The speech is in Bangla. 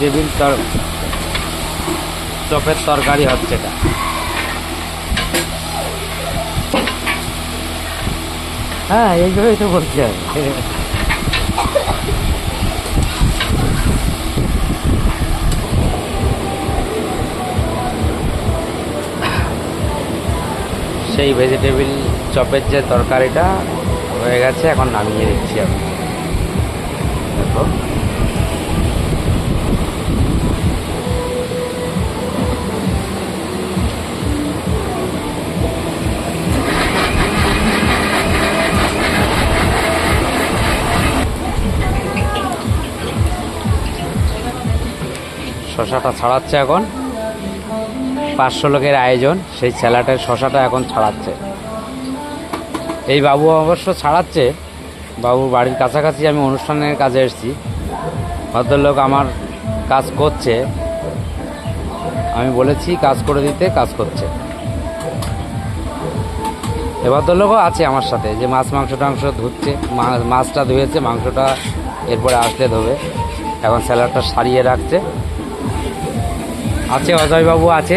ভেজিটেবিল চপের তরকারি হচ্ছে এটা। হ্যাঁ, এইভাবেই তো বলছি আমি। সেই ভেজিটেবিল চপের যে তরকারিটা হয়ে গেছে, এখন নামিয়ে দিচ্ছি আমি। দেখো, শশাটা ছাড়াচ্ছে এখন। 500 লোকের আয়োজন, সেই স্যালাডের শশাটা এখন ছাড়াচ্ছে। এই বাবু অবশ্য ছাড়াচ্ছে, বাবুর বাড়ির কাছাকাছি আমি অনুষ্ঠানের কাজে এসেছি। ভদ্রলোক আমার কাজ করছে, আমি বলেছি কাজ করে দিতে, কাজ করছে। এ ভদ্রলোকও আছে আমার সাথে, যে মাছ মাংস টাংস ধুচ্ছে, মাছটা ধুয়েছে, মাংসটা এরপরে আসলে ধোবে। এখন স্যালাডটা সারিয়ে রাখছে। আছে অজয়বাবু আছে।